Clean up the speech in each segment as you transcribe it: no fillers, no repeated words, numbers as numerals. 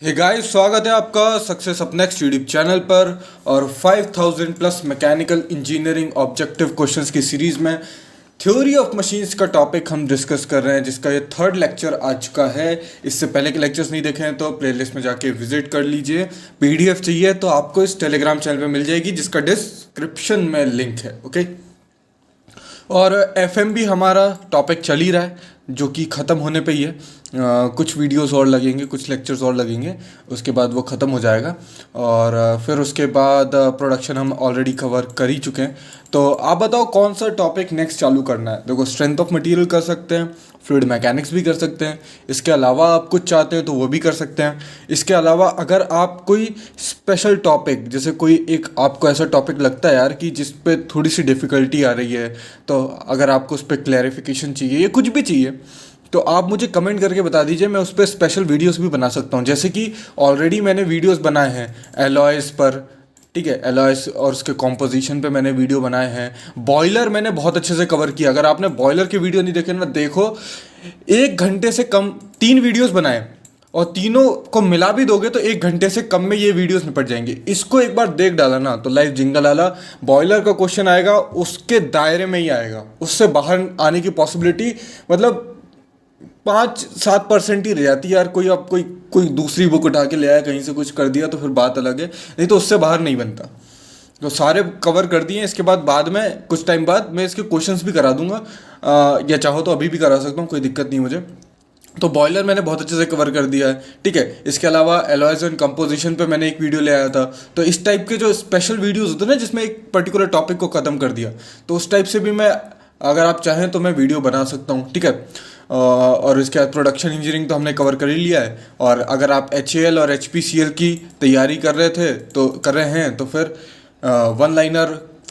Hey guys, स्वागत है आपका success up next YouTube channel पर और 5000 plus mechanical engineering objective questions की सीरीज में थ्योरी ऑफ मशीन्स का टॉपिक हम डिस्कस कर रहे हैं, जिसका ये थर्ड लेक्चर आ चुका है। इससे पहले के लेक्चर्स नहीं देखे हैं तो प्लेलिस्ट में जाके विजिट कर लीजिए। पीडीएफ चाहिए तो आपको इस टेलीग्राम चैनल पे मिल जाएगी, जिसका डिस्क्रिप्शन में लिंक है। ओके, और एफएम भी हमारा टॉपिक चल ही रहा है, जो कि ख़त्म होने पे ही है। कुछ वीडियोस और लगेंगे, कुछ लेक्चर्स और लगेंगे, उसके बाद वो ख़त्म हो जाएगा। और फिर उसके बाद प्रोडक्शन हम ऑलरेडी कवर कर ही चुके हैं। तो आप बताओ कौन सा टॉपिक नेक्स्ट चालू करना है। देखो, स्ट्रेंथ ऑफ मटेरियल कर सकते हैं, फ्लूइड मैकेनिक्स भी कर सकते हैं। इसके अलावा आप कुछ चाहते हैं तो वो भी कर सकते हैं। इसके अलावा अगर आप कोई स्पेशल टॉपिक, जैसे कोई एक आपको ऐसा टॉपिक लगता है यार कि जिस पे थोड़ी सी डिफ़िकल्टी आ रही है, तो अगर आपको उस पर क्लैरिफिकेशन चाहिए या कुछ भी चाहिए, तो आप मुझे कमेंट करके बता दीजिए। मैं उस पर स्पेशल वीडियोस भी बना सकता हूँ। जैसे कि ऑलरेडी मैंने वीडियोस बनाए हैं एलॉयज़ पर, ठीक है, एलॉयज़ और उसके कॉम्पोजिशन पे मैंने वीडियो बनाए हैं। बॉयलर मैंने बहुत अच्छे से कवर किया। अगर आपने बॉयलर की वीडियो नहीं देखे ना, देखो, 1 घंटे से कम 3 वीडियोस बनाए और तीनों को मिला भी दोगे तो 1 घंटे से कम में ये वीडियोस निपट जाएंगे। इसको एक बार देख डाला ना तो लाइव जिंगल आला बॉयलर का क्वेश्चन आएगा, उसके दायरे में ही आएगा। उससे बाहर आने की पॉसिबिलिटी मतलब 5-7% ही रह जाती है यार। कोई दूसरी बुक उठा के ले आया, कहीं से कुछ कर दिया तो फिर बात अलग है, नहीं तो उससे बाहर नहीं बनता। तो सारे कवर कर दिए। इसके बाद में कुछ टाइम बाद मैं इसके क्वेश्चंस भी करा दूंगा, या चाहो तो अभी भी करा सकता हूँ, कोई दिक्कत नहीं मुझे। तो बॉयलर मैंने बहुत अच्छे से कवर कर दिया है, ठीक है। इसके अलावा एलॉयज़ एंड कंपोजिशन पे मैंने एक वीडियो ले आया था। तो इस टाइप के जो स्पेशल वीडियोस होते हैं ना, जिसमें एक पर्टिकुलर टॉपिक को ख़त्म कर दिया, तो उस टाइप से भी मैं, अगर आप चाहें तो मैं वीडियो बना सकता हूँ, ठीक है। और इसके बाद प्रोडक्शन इंजीनियरिंग तो हमने कवर कर ही लिया है। और अगर आप HAL और HPCL की तैयारी कर रहे हैं तो फिर वन लाइनर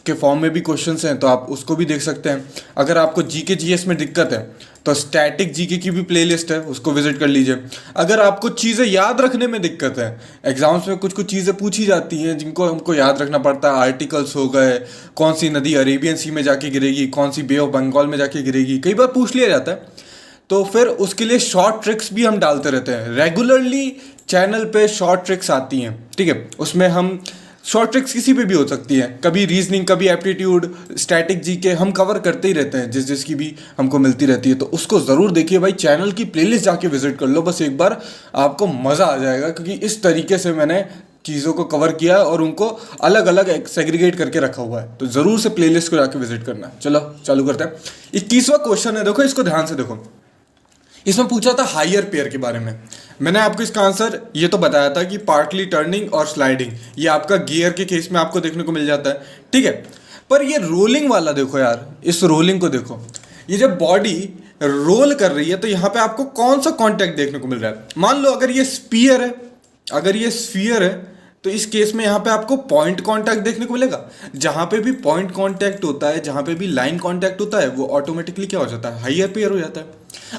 के फॉर्म में भी क्वेश्चंस हैं, तो आप उसको भी देख सकते हैं। अगर आपको GK GS में दिक्कत है तो स्टैटिक GK की भी प्लेलिस्ट है, उसको विजिट कर लीजिए। अगर आपको चीज़ें याद रखने में दिक्कत है, एग्जाम्स में कुछ चीज़ें पूछी जाती हैं जिनको हमको याद रखना पड़ता है, आर्टिकल्स हो गए, कौन सी नदी अरेबियन सी में जाके गिरेगी, कौन सी बे ऑफ बंगाल में जाके गिरेगी, कई बार पूछ लिया जाता है। तो फिर उसके लिए शॉर्ट ट्रिक्स भी हम डालते रहते हैं रेगुलरली। चैनल पे शॉर्ट ट्रिक्स आती हैं, ठीक है। उसमें हम शॉर्ट ट्रिक्स किसी पे भी हो सकती है, कभी रीजनिंग, कभी एप्टीट्यूड, स्टैटिक GK हम कवर करते ही रहते हैं, जिसकी भी हमको मिलती रहती है। तो उसको ज़रूर देखिए भाई, चैनल की प्लेलिस्ट जाके विजिट कर लो बस एक बार, आपको मज़ा आ जाएगा। क्योंकि इस तरीके से मैंने चीज़ों को कवर किया और उनको अलग अलग सेग्रीगेट करके रखा हुआ है। तो ज़रूर से प्लेलिस्ट को जाके विजिट करना। चलो चालू करते हैं। 21वां क्वेश्चन है, देखो इसको ध्यान से देखो। इसमें पूछा था हायर पेयर के बारे में। मैंने आपको इसका आंसर ये तो बताया था कि पार्टली टर्निंग और स्लाइडिंग, ये आपका गियर के केस में आपको देखने को मिल जाता है, ठीक है। पर ये रोलिंग वाला देखो यार, इस रोलिंग को देखो। ये जब बॉडी रोल कर रही है तो यहाँ पे आपको कौन सा कॉन्टैक्ट देखने को मिल रहा है। मान लो अगर ये स्फीयर है, तो इस केस में यहाँ पे आपको पॉइंट कांटेक्ट देखने को मिलेगा। जहाँ पे भी पॉइंट कांटेक्ट होता है, जहाँ पे भी लाइन कांटेक्ट होता है, वो ऑटोमेटिकली क्या हो जाता है, हायर पेयर हो जाता है।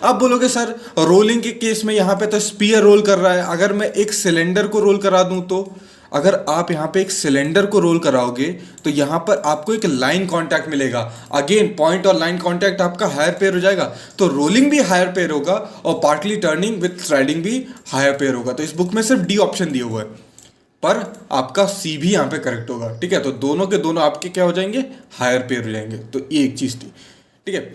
आप बोलोगे सर रोलिंग के केस में यहाँ पे तो स्पीयर रोल कर रहा है, अगर मैं एक सिलेंडर को रोल करा दूं तो, अगर आप यहाँ पे एक सिलेंडर को रोल कराओगे तो यहाँ पर आपको एक लाइन कांटेक्ट मिलेगा। अगेन पॉइंट और लाइन कांटेक्ट आपका हायर पेयर हो जाएगा। तो रोलिंग भी हायर पेयर होगा और पार्टली टर्निंग विथ स्लाइडिंग भी हायर पेयर होगा। तो इस बुक में सिर्फ D ऑप्शन दिया हुआ है, पर आपका C भी यहाँ पे करेक्ट होगा, ठीक है। तो दोनों के दोनों आपके क्या हो जाएंगे, हायर पेयर हो जाएंगे। तो ये एक चीज थी, ठीक है।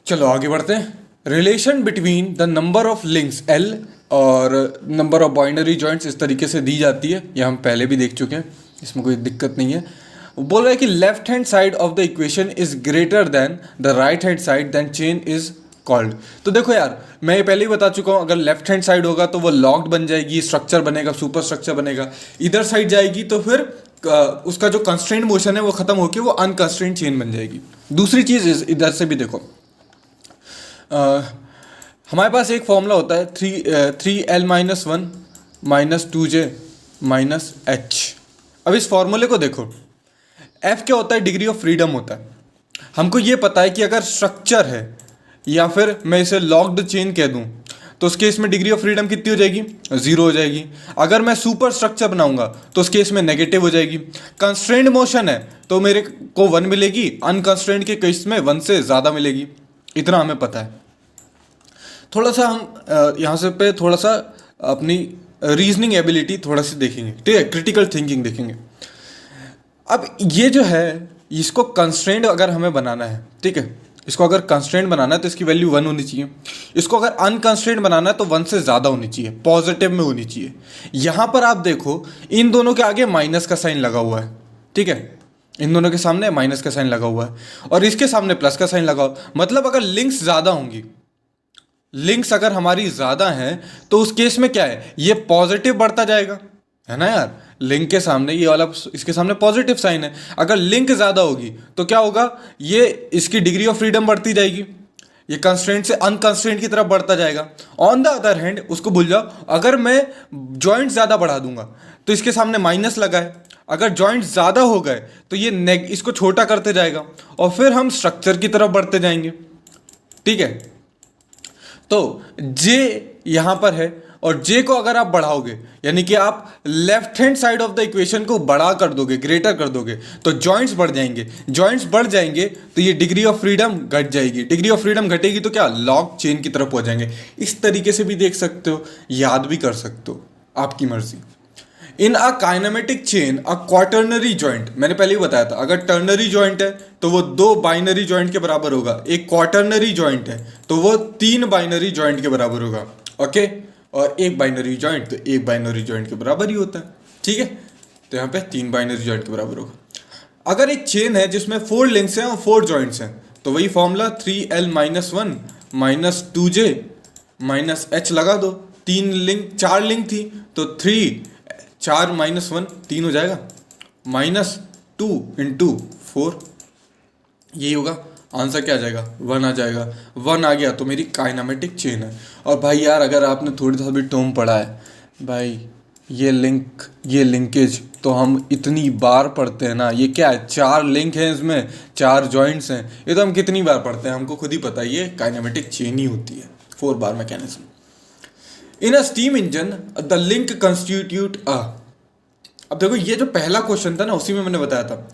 चलो आगे बढ़ते हैं। Relation between the number of links L और नंबर ऑफ बाइनरी जॉइंट्स इस तरीके से दी जाती है, ये हम पहले भी देख चुके हैं, इसमें कोई दिक्कत नहीं है। बोल रहा है कि left hand side of the equation is greater than the right hand side, then chain is called. तो देखो यार, मैं ये पहले ही बता चुका हूँ, अगर लेफ्ट हैंड साइड होगा तो वो लॉक्ड बन जाएगी, स्ट्रक्चर बनेगा, सुपर स्ट्रक्चर बनेगा। इधर साइड जाएगी तो फिर उसका जो कंस्ट्रेंट मोशन है वो खत्म होकर वो अनकंस्ट्रेंट चेन बन जाएगी। दूसरी चीज़ इधर से भी देखो, हमारे पास एक फॉर्मूला होता है 3L-1 - 2J - H। अब इस फॉर्मूले को देखो, F क्या होता है, डिग्री ऑफ फ्रीडम होता है। हमको ये पता है कि अगर स्ट्रक्चर है या फिर मैं इसे लॉक्ड चेन कह दूं तो उस केस में डिग्री ऑफ फ्रीडम कितनी हो जाएगी, 0 हो जाएगी। अगर मैं सुपर स्ट्रक्चर बनाऊंगा तो उस केस में नेगेटिव हो जाएगी। कंस्ट्रेंट मोशन है तो मेरे को 1 मिलेगी, अनकंस्ट्रेंट के केस में 1 से ज़्यादा मिलेगी। इतना हमें पता है। थोड़ा सा हम यहाँ से पे थोड़ा सा अपनी रीजनिंग एबिलिटी थोड़ा सी देखेंगे, ठीक है, क्रिटिकल थिंकिंग देखेंगे। अब ये जो है इसको कंस्ट्रेंट अगर हमें बनाना है, ठीक है, इसको अगर कंस्ट्रेंट बनाना है तो इसकी वैल्यू 1 होनी चाहिए। इसको अगर अनकंस्ट्रेंट बनाना है तो 1 से ज़्यादा होनी चाहिए, पॉजिटिव में होनी चाहिए। यहाँ पर आप देखो इन दोनों के आगे माइनस का साइन लगा हुआ है, ठीक है, इन दोनों के सामने माइनस का साइन लगा हुआ है और इसके सामने प्लस का साइन लगा हुआ। मतलब अगर लिंक्स ज़्यादा होंगी, लिंक्स अगर हमारी ज़्यादा हैं तो उस केस में क्या है, ये पॉजिटिव बढ़ता जाएगा, है ना यार। लिंक के सामने ये वाला, इसके सामने पॉजिटिव साइन है। अगर लिंक ज़्यादा होगी तो क्या होगा, ये इसकी डिग्री ऑफ फ्रीडम बढ़ती जाएगी, ये कंस्ट्रेंट से अनकंस्ट्रेंट की तरफ बढ़ता जाएगा। ऑन द अदर हैंड उसको भूल जाओ, अगर मैं जॉइंट ज़्यादा बढ़ा दूंगा तो इसके सामने माइनस लगा है, अगर जॉइंट ज़्यादा हो गए तो ये इसको छोटा करते जाएगा और फिर हम स्ट्रक्चर की तरफ बढ़ते जाएंगे, ठीक है। तो जे यहाँ पर है और जे को अगर आप बढ़ाओगे, यानी कि आप left hand side of the equation को बड़ा कर दोगे, ग्रेटर कर दोगे, तो जॉइंट्स बढ़ जाएंगे। जॉइंट्स बढ़ जाएंगे तो ये डिग्री ऑफ फ्रीडम घट जाएगी, डिग्री ऑफ फ्रीडम घटेगी तो क्या, लॉग चेन की तरफ हो जाएंगे। इस तरीके से भी देख सकते हो, याद भी कर सकते हो, आपकी मर्जी। In a kinematic chain a quaternary joint, मैंने पहले ही बताया था, अगर टर्नरी जॉइंट है तो वो 2 बाइनरी जॉइंट के बराबर होगा, एक क्वाटर्नरी जॉइंट है तो वो 3 बाइनरी जॉइंट के बराबर होगा, ओके। और एक बाइनरी जॉइंट तो एक बाइनरी जॉइंट के बराबर ही होता है, ठीक है। तो यहाँ पे 3 बाइनरी जॉइंट के बराबर होगा। अगर एक चेन है जिसमें 4 लिंक्स हैं और 4 जॉइंट्स हैं तो वही formula 3l-1 minus 2j minus h लगा दो। 4 लिंक थी तो 4 माइनस 1 3 हो जाएगा, माइनस 2 इंटू 4, यही होगा आंसर। क्या आ जाएगा, 1 आ जाएगा। 1 आ गया तो मेरी काइनेमेटिक चेन है। और भाई यार अगर आपने थोड़ी सा भी टर्म पढ़ा है भाई, ये लिंक, ये लिंकेज तो हम इतनी बार पढ़ते हैं ना। ये क्या है, 4 लिंक हैं इसमें, 4 जॉइंट्स हैं, ये तो हम कितनी बार पढ़ते हैं, हमको खुद ही पता है। ये काइनेमेटिक चेन ही होती है, 4 bar mechanism. In a steam engine the link constitute a, अब देखो ये जो पहला क्वेश्चन था ना उसी में मैंने बताया था,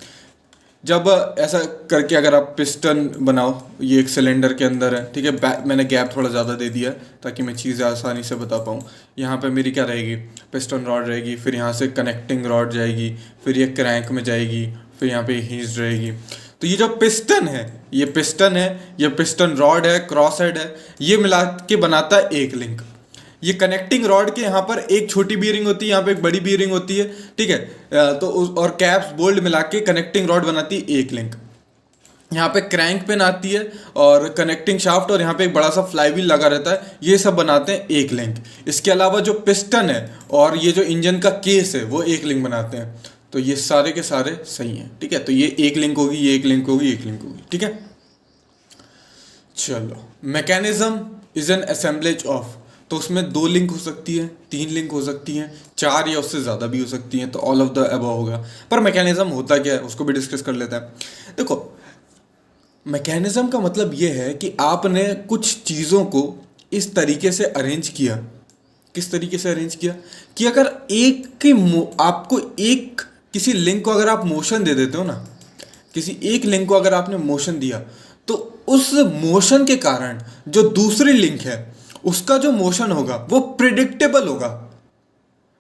जब ऐसा करके अगर आप पिस्टन बनाओ, ये एक सिलेंडर के अंदर है, ठीक है, मैंने गैप थोड़ा ज़्यादा दे दिया है ताकि मैं चीज़ें आसानी से बता पाऊँ। यहाँ पे मेरी क्या रहेगी, पिस्टन रॉड रहेगी, फिर यहाँ से कनेक्टिंग रॉड जाएगी, फिर ये क्रैंक में जाएगी, फिर यहाँ पे हिंज रहेगी। तो ये जो पिस्टन है, ये पिस्टन है, ये पिस्टन रॉड है, क्रॉस हेड है, ये मिला के बनाता है एक लिंक। ये कनेक्टिंग रॉड के यहाँ पर एक छोटी बीयरिंग होती है, यहाँ पे एक बड़ी बीयरिंग होती है, ठीक है। तो और कैप्स बोल्ट मिला के कनेक्टिंग रॉड बनाती है एक लिंक। यहाँ पे क्रैंक पिन आती है और कनेक्टिंग शाफ्ट, और यहाँ पे एक बड़ा सा फ्लाईव्हील लगा रहता है, ये सब बनाते हैं एक लिंक। इसके अलावा जो पिस्टन है और ये जो इंजन का केस है वो एक लिंक बनाते हैं। तो ये सारे के सारे सही हैं, ठीक है। तो ये एक लिंक होगी, ये एक लिंक होगी, एक लिंक होगी, ठीक है। चलो, mechanism is an assemblage of, तो उसमें 2 लिंक हो सकती है, 3 लिंक हो सकती हैं, 4 या उससे ज़्यादा भी हो सकती हैं, तो ऑल ऑफ द अबव होगा। पर मैकेनिज्म होता क्या है उसको भी डिस्कस कर लेते हैं। देखो, मैकेनिज्म का मतलब ये है कि आपने कुछ चीज़ों को इस तरीके से अरेंज किया। किस तरीके से अरेंज किया कि अगर आपको एक किसी लिंक को अगर आप मोशन दे देते हो ना, किसी एक लिंक को अगर आपने मोशन दिया तो उस मोशन के कारण जो दूसरी लिंक है उसका जो मोशन होगा वो प्रिडिक्टेबल होगा।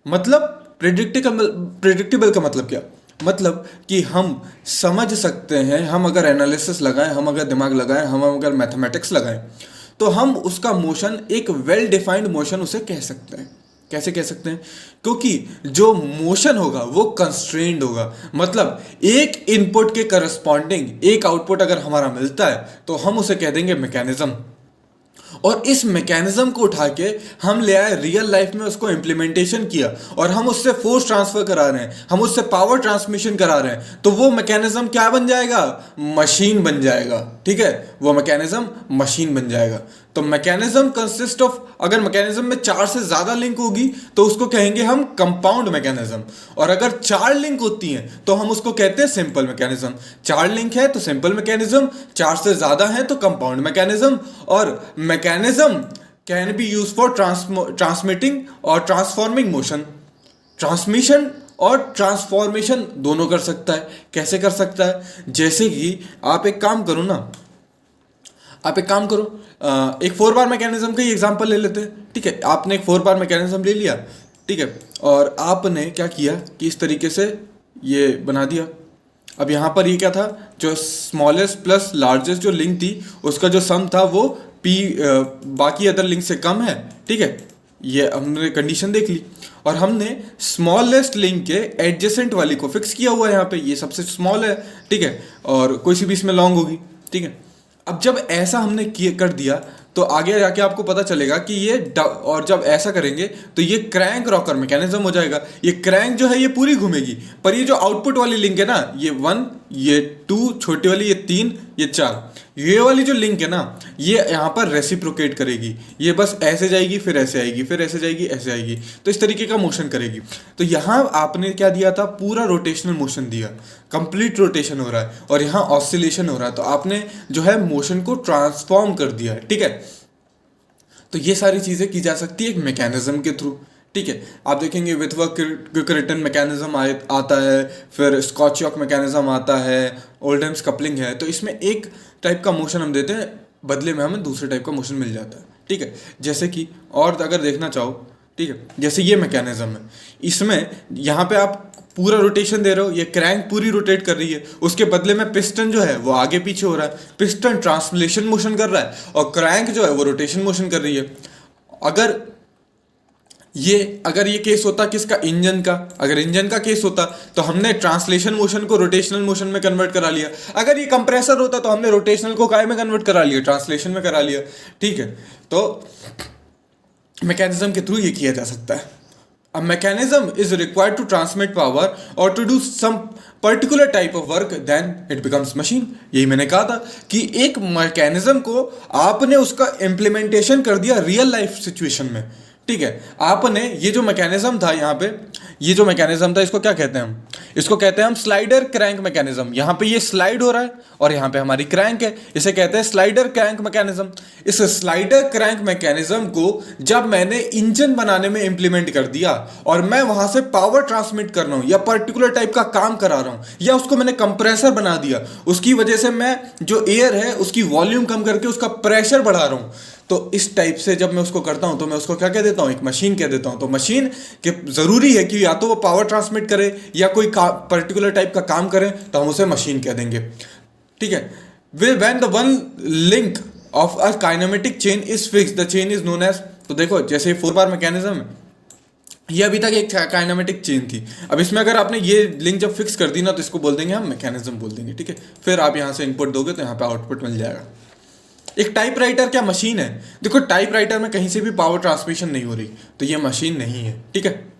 मतलब प्रिडिक्टेबल का मतलब क्या, मतलब कि हम समझ सकते हैं, हम अगर एनालिसिस लगाएं, हम अगर दिमाग लगाएं, हम अगर मैथमेटिक्स लगाएं तो हम उसका मोशन एक वेल डिफाइंड मोशन उसे कह सकते हैं। कैसे कह सकते हैं, क्योंकि जो मोशन होगा वो कंस्ट्रेंड होगा। मतलब एक इनपुट के करस्पॉन्डिंग एक आउटपुट अगर हमारा मिलता है तो हम उसे कह देंगे मैकेनिज्म। और इस मैकेनिज्म को उठा के हम ले आए रियल लाइफ में, उसको इम्प्लीमेंटेशन किया और हम उससे फोर्स ट्रांसफर करा रहे हैं, हम उससे पावर ट्रांसमिशन करा रहे हैं, तो वो मैकेनिज्म क्या बन जाएगा, मशीन बन जाएगा, ठीक है। वो मैकेनिज्म मशीन बन जाएगा। तो मैकेनिज्म कंसिस्ट ऑफ, अगर मैकेनिज्म में 4 से ज्यादा लिंक होगी तो उसको कहेंगे हम कंपाउंड मैकेनिज्म, और अगर 4 लिंक होती हैं तो हम उसको कहते हैं सिंपल मैकेनिज्म। 4 लिंक है तो सिंपल मैकेनिज्म, 4 से ज्यादा है तो कंपाउंड मैकेनिज्म। और mechanism can be use for transmitting और ट्रांसफॉर्मिंग मोशन। ट्रांसमिशन और ट्रांसफॉर्मेशन दोनों कर सकता है। कैसे कर सकता है, जैसे कि आप एक काम करो ना, आप एक काम करो, एक 4 बार मैकेनिज्म का ही एग्जांपल ले लेते हैं, ठीक है। आपने एक 4 बार मैकेनिज्म ले लिया, ठीक है, और आपने क्या किया कि इस तरीके से ये बना दिया। अब यहाँ पर ये क्या था, जो स्मॉलेस्ट प्लस लार्जेस्ट जो लिंक थी उसका जो सम था वो पी बाकी अदर लिंक से कम है, ठीक है। ये हमने कंडीशन देख ली और हमने स्मॉलेस्ट लिंक के एडजेसेंट वाली को फिक्स किया हुआ है यहाँ पे, ये सबसे स्मॉल है, ठीक है, और कोई सी भी इसमें लॉन्ग होगी, ठीक है। अब जब ऐसा हमने कर दिया तो आगे जाके आपको पता चलेगा कि ये और जब ऐसा करेंगे तो ये क्रैंक रॉकर मैकेनिज्म हो जाएगा। ये क्रैंक जो है ये पूरी घूमेगी, पर ये जो आउटपुट वाली लिंक है ना, ये 1, ये 2, छोटी वाली ये 3, ये 4, ये वाली जो लिंक है ना, ये यहाँ पर रेसिप्रोकेट करेगी। ये बस ऐसे जाएगी, फिर ऐसे आएगी, फिर ऐसे जाएगी, ऐसे आएगी, तो इस तरीके का मोशन करेगी। तो यहाँ आपने क्या दिया था, पूरा रोटेशनल मोशन दिया, कंप्लीट रोटेशन हो रहा है, और यहाँ ऑसिलेशन हो रहा है, तो आपने जो है मोशन को ट्रांसफॉर्म कर दिया है, ठीक है। तो ये सारी चीज़ें की जा सकती है एक मैकेनिज्म के थ्रू, ठीक है। आप देखेंगे विथवर्क क्विक मैकेनिज्म आता है, फिर स्कॉचयॉक मैकेनिज्म आता है, ओल्डम्स कपलिंग है। तो इसमें एक टाइप का मोशन हम देते हैं, बदले में हमें दूसरे टाइप का मोशन मिल जाता है, ठीक है। जैसे कि और अगर देखना चाहो, ठीक है, जैसे ये मैकेनिज्म है, इसमें यहाँ पे आप पूरा रोटेशन दे रहे हो, ये क्रैंक पूरी रोटेट कर रही है, उसके बदले में पिस्टन जो है वो आगे पीछे हो रहा है, पिस्टन ट्रांसलेशन मोशन कर रहा है और क्रैंक जो है वो रोटेशन मोशन कर रही है। अगर ये केस होता किसका, इंजन का, अगर इंजन का केस होता तो हमने ट्रांसलेशन मोशन को रोटेशनल मोशन में कन्वर्ट करा लिया। अगर ये कंप्रेसर होता तो हमने रोटेशनल को काय में कन्वर्ट करा लिया, ट्रांसलेशन में करा लिया, ठीक है। तो मैकेनिज्म के थ्रू ये किया जा सकता है। A mechanism is required to transmit power or to do some particular type of work, then it becomes machine। यही मैंने कहा था कि एक मैकेनिज्म को आपने उसका इम्प्लीमेंटेशन कर दिया रियल लाइफ सिचुएशन में, ठीक है। आपने ये जो मैकेनिज्म था यहाँ पे, ये जो मैकेनिज्म था इसको क्या कहते हैं हम, इसको कहते हैं हम स्लाइडर क्रैंक मैकेनिज्म। यहाँ पे ये स्लाइड हो रहा है और यहाँ पे हमारी क्रैंक है, इसे कहते हैं स्लाइडर क्रैंक मैकेनिज्म। इस स्लाइडर क्रैंक मैकेनिज्म को जब मैंने इंजन बनाने में इंप्लीमेंट कर दिया और मैं वहां से पावर ट्रांसमिट कर रहा हूँ या पर्टिकुलर टाइप का काम करा रहा हूँ या उसको मैंने कंप्रेसर बना दिया, उसकी वजह से मैं जो एयर है उसकी वॉल्यूम कम करके उसका प्रेशर बढ़ा रहा हूँ, तो इस टाइप से जब मैं उसको करता हूं तो मैं उसको क्या कह देता हूं, एक मशीन कह देता हूं। तो मशीन के जरूरी है कि या तो वो पावर ट्रांसमिट करे या कोई पर्टिकुलर टाइप का काम करे, तो हम उसे मशीन कह देंगे, ठीक है। When the one link of a kinematic chain is fixed the chain is known as. तो देखो जैसे 4 बार मैकेनिज्म है, ये अभी तक एक काइनेमेटिक चेन थी। अब इसमें अगर आपने ये लिंक जब फिक्स कर दी ना तो इसको बोल देंगे हम मैकेनिज्म बोल देंगे, ठीक है। फिर आप यहाँ से इनपुट दोगे तो यहाँ पे आउटपुट मिल जाएगा। एक टाइपराइटर क्या मशीन है? देखो टाइपराइटर में कहीं से भी पावर ट्रांसमिशन नहीं हो रही, तो ये मशीन नहीं है, ठीक है।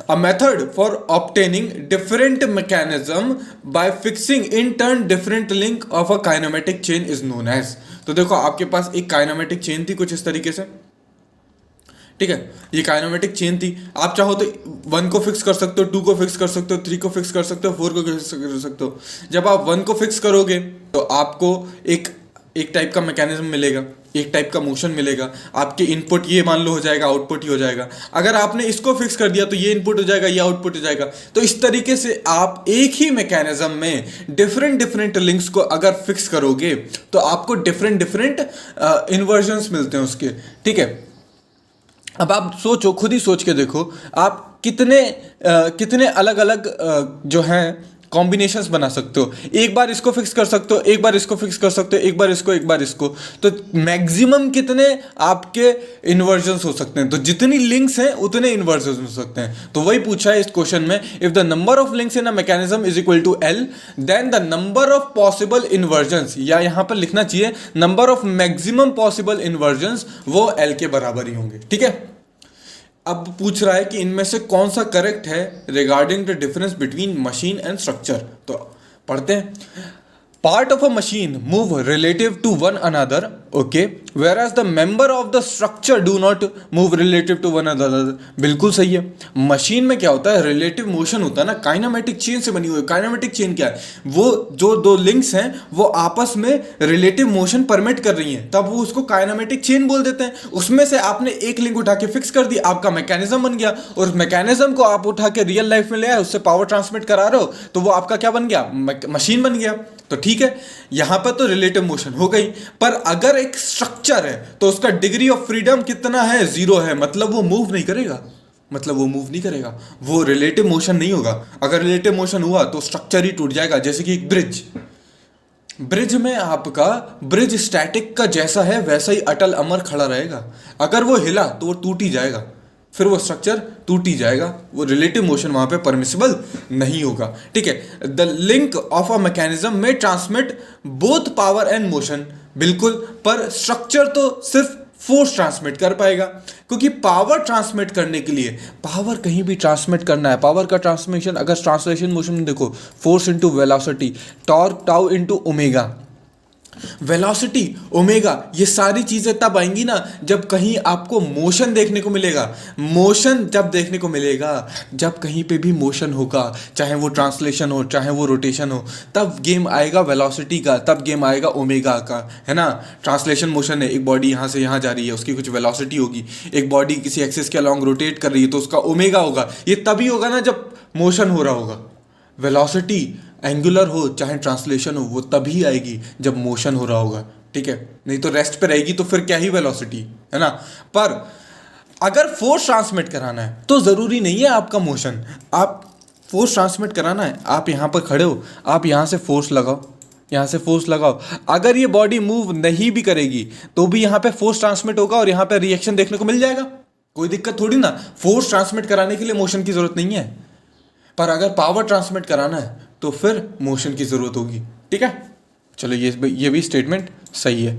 A method for obtaining different mechanism by fixing in turn different link of a kinematic chain is known as। तो देखो आपके पास एक काइनेमेटिक चेन थी कुछ इस तरीके से, ठीक है। ये काइनेमेटिक चेन थी, आप चाहो तो 1 को फिक्स कर सकते हो, 2 को फिक्स कर सकते हो, 3 को फिक्स कर सकते हो, 4 को फिक्स कर सकते हो। जब आप 1 को फिक्स करोगे तो आपको एक टाइप का मैकेनिज्म मिलेगा, एक टाइप का मोशन मिलेगा। आपके इनपुट ये मान लो हो जाएगा, आउटपुट ही हो जाएगा। अगर आपने इसको फिक्स कर दिया तो ये इनपुट हो जाएगा, ये आउटपुट हो जाएगा। तो इस तरीके से आप एक ही मैकेनिज्म में डिफरेंट लिंक्स को अगर फिक्स करोगे तो आपको डिफरेंट इन्वर्जन्स मिलते हैं उसके, ठीक है। अब आप सोचो, खुद ही सोच के देखो, आप कितने अलग अलग जो हैं कॉम्बिनेशंस बना सकते हो। एक बार इसको फिक्स कर सकते हो, एक बार इसको फिक्स कर सकते हो, एक बार इसको, एक बार इसको। तो मैक्सिमम कितने आपके इन्वर्जन्स हो सकते हैं? तो जितनी लिंक्स हैं उतने इन्वर्जन्स हो सकते हैं। तो वही पूछा है इस क्वेश्चन में, if the number of links in a mechanism is equal to L, then the number of possible inversions, या यहाँ पर लिखना चाहिए number of maximum possible inversions, वो L के बराबर ही होंगे, ठीक है। अब पूछ रहा है कि इनमें से कौन सा करेक्ट है regarding the difference between machine and structure. तो पढ़ते हैं। Part of a machine move relative to one another, okay, whereas the member of the structure do not move relative to one another. बिल्कुल सही है। Machine में क्या होता है, रिलेटिव मोशन होता है ना, काइनेमेटिक चेन से बनी हुई है। काइनेमेटिक चेन क्या है, वो जो 2 लिंक्स हैं वो आपस में रिलेटिव मोशन परमिट कर रही हैं, तब वो उसको काइनेमेटिक चेन बोल देते हैं। उसमें से आपने एक लिंक उठा के फिक्स कर दी, आपका मैकेनिज्म बन गया, और उस मैकेनिज्म को आप उठा के रियल लाइफ में ले आए, उससे पावर ट्रांसमिट करा रहे हो, तो वो आपका क्या बन गया, मशीन बन गया। तो ठीक है, यहां पर तो रिलेटिव मोशन हो गई, पर अगर एक स्ट्रक्चर है तो उसका डिग्री ऑफ फ्रीडम कितना है, 0 है, मतलब वो मूव नहीं करेगा, वो रिलेटिव मोशन नहीं होगा। अगर रिलेटिव मोशन हुआ तो स्ट्रक्चर ही टूट जाएगा। जैसे कि एक ब्रिज में आपका ब्रिज स्टैटिक का जैसा है वैसा ही अटल अमर खड़ा रहेगा, अगर वो हिला तो वो टूट ही जाएगा, फिर वो स्ट्रक्चर टूट ही जाएगा, वो रिलेटिव मोशन वहां पे परमिसिबल नहीं होगा। ठीक है, the link of a mechanism में transmit both power and motion, बिल्कुल, पर स्ट्रक्चर तो सिर्फ फोर्स ट्रांसमिट कर पाएगा, क्योंकि पावर ट्रांसमिट करने के लिए, पावर कहीं भी ट्रांसमिट करना है, पावर का ट्रांसमिशन अगर ट्रांसलेशन मोशन में देखो, force into velocity, torque tau into omega, velocity, omega, ये सारी चीजें तब आएंगी ना जब कहीं आपको मोशन देखने को मिलेगा। मोशन जब देखने को मिलेगा, जब कहीं पे भी मोशन होगा, चाहे वो ट्रांसलेशन हो चाहे वो रोटेशन हो, तब गेम आएगा वेलोसिटी का, तब गेम आएगा ओमेगा का, है ना। ट्रांसलेशन मोशन है, एक बॉडी यहाँ से यहाँ जा रही है, उसकी कुछ वेलोसिटी होगी, एक बॉडी किसी एक्सिस के अलॉन्ग रोटेट कर रही है तो उसका ओमेगा होगा। ये तभी होगा ना जब मोशन हो रहा होगा। वेलोसिटी एंगुलर हो चाहे ट्रांसलेशन हो, वो तभी आएगी जब मोशन हो रहा होगा, ठीक है, नहीं तो रेस्ट पे रहेगी तो फिर क्या ही वेलोसिटी, है ना। पर अगर फोर्स ट्रांसमिट कराना है तो जरूरी नहीं है आपका मोशन, आप फोर्स ट्रांसमिट कराना है, आप यहाँ पर खड़े हो, आप यहाँ से फोर्स लगाओ, यहाँ से फोर्स लगाओ, अगर ये बॉडी मूव नहीं भी करेगी तो भी यहाँ पे फोर्स ट्रांसमिट होगा और यहाँ पे रिएक्शन देखने को मिल जाएगा, कोई दिक्कत थोड़ी ना। फोर्स ट्रांसमिट कराने के लिए मोशन की जरूरत नहीं है, पर अगर पावर ट्रांसमिट कराना है तो फिर मोशन की जरूरत होगी, ठीक है। चलो ये भी स्टेटमेंट सही है।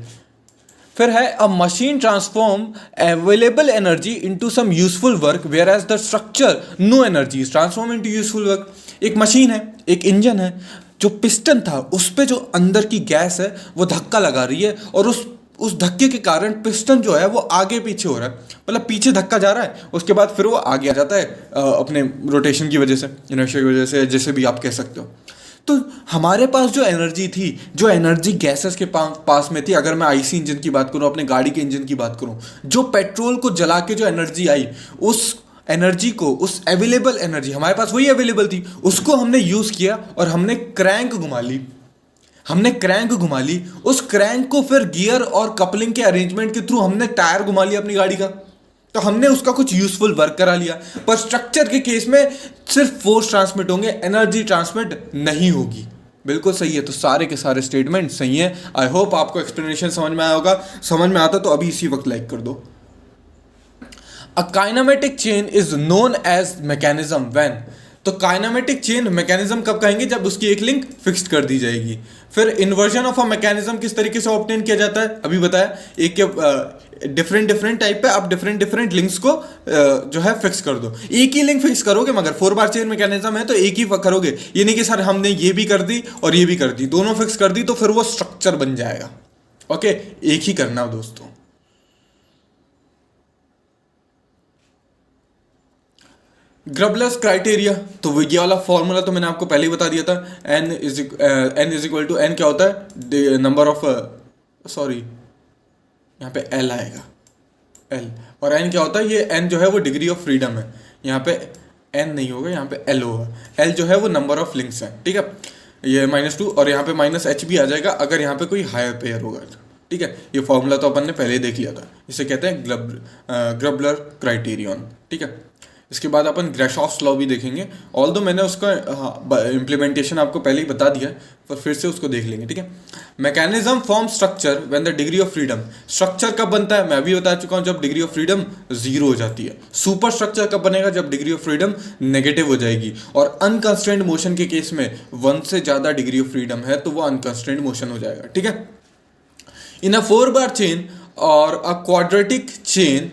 फिर है a machine transform available energy into some useful work whereas the structure no energy is transform into useful work. एक मशीन है, एक इंजन है, जो पिस्टन था उस पे जो अंदर की गैस है वो धक्का लगा रही है और उस धक्के के कारण पिस्टन जो है वो आगे पीछे हो रहा है, मतलब पीछे धक्का जा रहा है, उसके बाद फिर वो आगे आ जाता है अपने रोटेशन की वजह से, इनर्शिया की वजह से, जैसे भी आप कह सकते हो। तो हमारे पास जो एनर्जी थी, जो एनर्जी गैसेस के पास में थी, अगर मैं आईसी इंजन की बात करूं, अपने गाड़ी के इंजन की बात करूं, जो पेट्रोल को जला के जो एनर्जी आई, उस एनर्जी को, उस अवेलेबल एनर्जी हमारे पास वही अवेलेबल थी, उसको हमने यूज किया और हमने क्रैंक घुमा ली, उस क्रैंक को फिर गियर और कपलिंग के अरेंजमेंट के थ्रू हमने टायर घुमा लिया अपनी गाड़ी का, तो हमने उसका कुछ यूजफुल वर्क करा लिया। पर स्ट्रक्चर के केस में सिर्फ फोर्स ट्रांसमिट होंगे, एनर्जी ट्रांसमिट नहीं होगी। बिल्कुल सही है, तो सारे के सारे स्टेटमेंट सही है। आई होप आपको एक्सप्लेनेशन समझ में आया होगा, समझ में आता तो अभी इसी वक्त लाइक कर दो। A kinematic chain is known as mechanism when, तो काइनेमेटिक चेन मैकेनिज्म कब कहेंगे, जब उसकी एक लिंक फिक्स्ड कर दी जाएगी। फिर इन्वर्जन ऑफ अ मैकेनिज्म किस तरीके से ऑब्टेन किया जाता है, अभी बताया, एक के डिफरेंट टाइप पे आप डिफरेंट लिंक्स को जो है फिक्स कर दो। एक ही लिंक फिक्स करोगे, मगर 4 बार चेन मैकेनिज्म है तो एक ही करोगे, ये नहीं कि सर हमने ये भी कर दी और ये भी कर दी, दोनों फिक्स कर दी तो फिर वो स्ट्रक्चर बन जाएगा। ओके, एक ही करना दोस्तों। ग्रबलर्स क्राइटेरिया, तो ये वाला फॉर्मूला तो मैंने आपको पहले ही बता दिया था, n is equal to n क्या होता है, नंबर ऑफ, सॉरी यहाँ पे l आएगा, l, और n क्या होता है, ये n जो है वो डिग्री ऑफ फ्रीडम है, यहाँ पे n नहीं होगा, यहाँ पे l होगा, l जो है वो नंबर ऑफ लिंक्स है, ठीक है, ये -2 और यहाँ पे -h भी आ जाएगा अगर यहाँ पे कोई हायर पेयर होगा, ठीक है। ये फॉर्मूला तो अपन ने पहले ही देख लिया था, इसे कहते हैं ग्रबलर क्राइटेरियन, ठीक है। इसके बाद अपन ग्रेशॉफ्स लॉ भी देखेंगे, ऑल दो मैंने उसका इम्प्लीमेंटेशन आपको पहले ही बता दिया है, पर फिर से उसको देख लेंगे, ठीक है। Mechanism form structure when the degree of freedom, structure कब बनता है मैं अभी बता चुका हूँ, जब डिग्री ऑफ फ्रीडम 0 हो जाती है। सुपर स्ट्रक्चर कब बनेगा, जब डिग्री ऑफ फ्रीडम नेगेटिव हो जाएगी। और अनकंस्ट्रेंड मोशन के केस में 1 से ज़्यादा डिग्री ऑफ फ्रीडम है तो वो अनकंस्ट्रेंड मोशन हो जाएगा, ठीक है। इन अ 4 बार चेन और अ क्वाड्रेटिक चेन,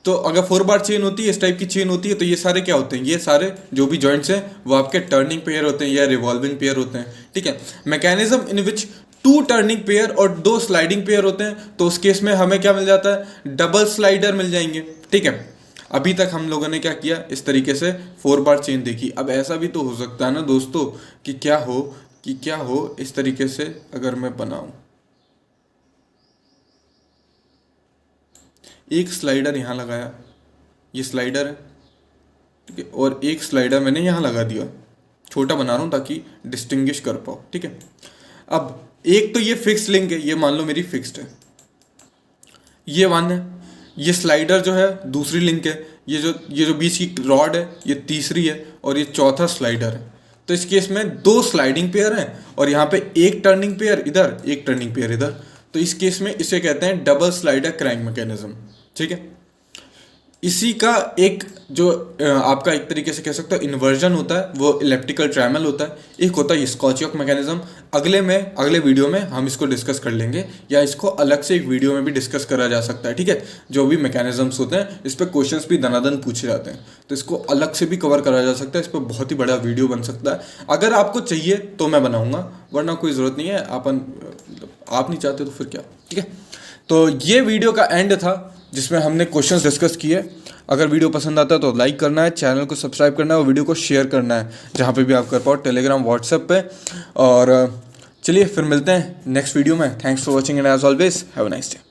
तो अगर 4 बार चेन होती है, इस टाइप की चेन होती है, तो ये सारे क्या होते हैं, ये सारे जो भी जॉइंट्स हैं वो आपके टर्निंग पेयर होते हैं या रिवॉल्विंग पेयर होते हैं, ठीक है। Mechanism in which 2 turning pair और 2 स्लाइडिंग पेयर होते हैं, तो उस केस में हमें क्या मिल जाता है, डबल स्लाइडर मिल जाएंगे, ठीक है। अभी तक हम लोगों ने क्या किया, इस तरीके से 4 बार चेन देखी। अब ऐसा भी तो हो सकता है ना दोस्तों कि क्या हो इस तरीके से अगर मैं बनाऊं, एक स्लाइडर यहाँ लगाया, ये स्लाइडर है, ठीक है, और एक स्लाइडर मैंने यहाँ लगा दिया, छोटा बना रहा हूँ ताकि डिस्टिंग्विश कर पाओ, ठीक है। अब एक तो ये फिक्स लिंक है, ये मान लो मेरी फिक्स्ड है, ये 1 है, ये स्लाइडर जो है दूसरी लिंक है, ये जो बीच की रॉड है ये तीसरी है, और ये चौथा स्लाइडर है। तो इस केस में 2 स्लाइडिंग पेयर हैं और यहाँ पे एक टर्निंग पेयर इधर, एक टर्निंग पेयर इधर। तो इस केस में इसे कहते हैं डबल स्लाइडर क्रैंक मैकेनिज्म, ठीक है। इसी का एक जो आपका एक तरीके से कह सकते हो इन्वर्जन होता है, वो इलेप्टिकल ट्रैमल होता है, एक होता है स्कॉच-योक मैकेनिज्म। अगले वीडियो में हम इसको डिस्कस कर लेंगे, या इसको अलग से एक वीडियो में भी डिस्कस करा जा सकता है, ठीक है। जो भी मैकेनिज्म्स होते हैं इस पर क्वेश्चंस भी दनादन पूछे जाते हैं, तो इसको अलग से भी कवर करा जा सकता है, इस पर बहुत ही बड़ा वीडियो बन सकता है। अगर आपको चाहिए तो मैं बनाऊंगा, वरना कोई ज़रूरत नहीं है। आप नहीं चाहते तो फिर क्या, ठीक है। तो ये वीडियो का एंड था जिसमें हमने क्वेश्चंस डिस्कस किए। अगर वीडियो पसंद आता है तो लाइक करना है, चैनल को सब्सक्राइब करना है और वीडियो को शेयर करना है जहाँ पे भी आप कर पाओ, टेलीग्राम, व्हाट्सएप पे। और चलिए फिर मिलते हैं नेक्स्ट वीडियो में। Thanks for watching and as always have a nice day.